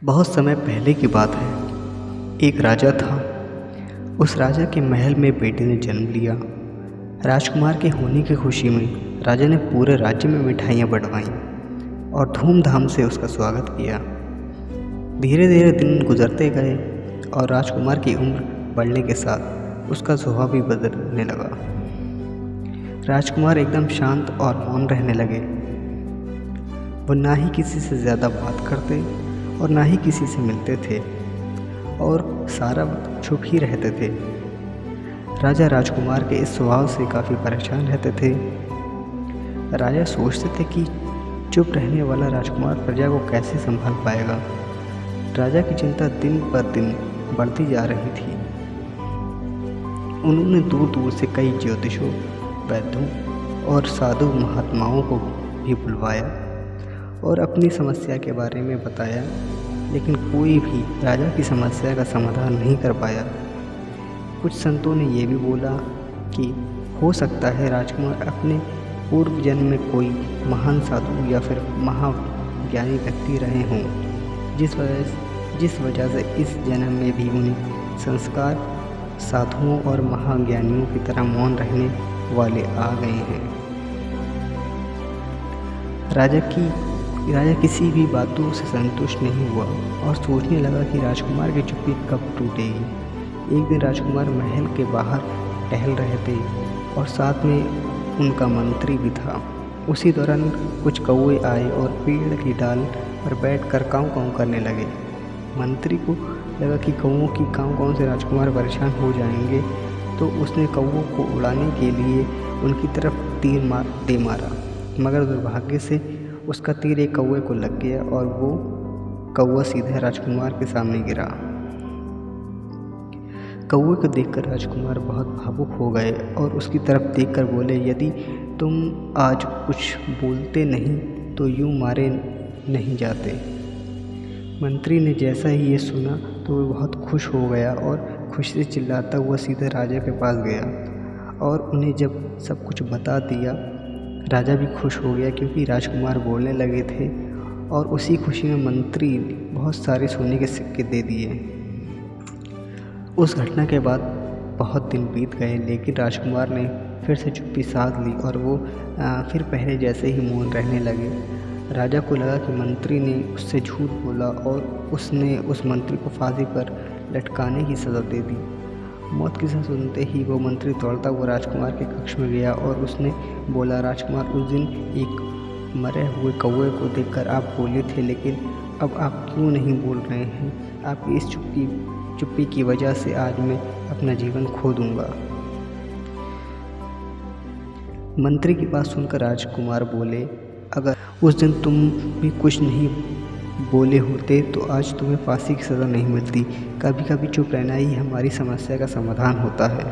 बहुत समय पहले की बात है। एक राजा था। उस राजा के महल में बेटे ने जन्म लिया। राजकुमार के होने की खुशी में राजा ने पूरे राज्य में मिठाइयाँ बंटवाईं और धूमधाम से उसका स्वागत किया। धीरे धीरे दिन गुजरते गए और राजकुमार की उम्र बढ़ने के साथ उसका स्वभाव भी बदलने लगा। राजकुमार एकदम शांत और मौन रहने लगे। वो ना ही किसी से ज़्यादा बात करते और ना ही किसी से मिलते थे और सारा वक्त चुप ही रहते थे। राजा राजकुमार के इस स्वभाव से काफ़ी परेशान रहते थे। राजा सोचते थे कि चुप रहने वाला राजकुमार प्रजा को कैसे संभाल पाएगा। राजा की चिंता दिन पर दिन बढ़ती जा रही थी। उन्होंने दूर दूर से कई ज्योतिषों, वैद्यों और साधु महात्माओं को भी बुलवाया और अपनी समस्या के बारे में बताया, लेकिन कोई भी राजा की समस्या का समाधान नहीं कर पाया। कुछ संतों ने ये भी बोला कि हो सकता है राजकुमार अपने पूर्व जन्म में कोई महान साधु या फिर महाज्ञानी व्यक्ति रहे हों, जिस वजह से इस जन्म में भी उन्हें संस्कार साधुओं और महाज्ञानियों की तरह मौन रहने वाले आ गए हैं। राजा किसी भी बातों से संतुष्ट नहीं हुआ और सोचने लगा कि राजकुमार की चुप्पी कब टूटेगी। एक दिन राजकुमार महल के बाहर टहल रहे थे और साथ में उनका मंत्री भी था। उसी दौरान कुछ कौवे आए और पेड़ की डाल पर बैठकर काँव काँव करने लगे। मंत्री को लगा कि कौवों की काँव काँव से राजकुमार परेशान हो जाएंगे, तो उसने कौवों को उड़ाने के लिए उनकी तरफ तीर दे मारा, मगर दुर्भाग्य से उसका तीर एक कौवे को लग गया और वो कौवा सीधे राजकुमार के सामने गिरा। कौवे को देखकर राजकुमार बहुत भावुक हो गए और उसकी तरफ देखकर बोले, यदि तुम आज कुछ बोलते नहीं तो यूँ मारे नहीं जाते। मंत्री ने जैसा ही ये सुना तो वो बहुत खुश हो गया और खुशी से चिल्लाता हुआ सीधे राजा के पास गया और उन्हें जब सब कुछ बता दिया। राजा भी खुश हो गया क्योंकि राजकुमार बोलने लगे थे और उसी खुशी में मंत्री बहुत सारे सोने के सिक्के दे दिए। उस घटना के बाद बहुत दिन बीत गए, लेकिन राजकुमार ने फिर से चुप्पी साध ली और वो फिर पहले जैसे ही मौन रहने लगे। राजा को लगा कि मंत्री ने उससे झूठ बोला और उसने उस मंत्री को फांसी पर लटकाने की सज़ा दे दी। मौत की सज़ा सुनते ही वो मंत्री दौड़ता हुआ राजकुमार के कक्ष में गया और उसने बोला, राजकुमार, उस दिन एक मरे हुए कौवे को देखकर आप बोले थे, लेकिन अब आप क्यों नहीं बोल रहे हैं? आपकी इस चुप्पी की वजह से आज मैं अपना जीवन खो दूंगा। मंत्री की बात सुनकर राजकुमार बोले, अगर उस दिन तुम भी कुछ नहीं बोले होते तो आज तुम्हें फांसी की सज़ा नहीं मिलती। कभी कभी चुप रहना ही हमारी समस्या का समाधान होता है।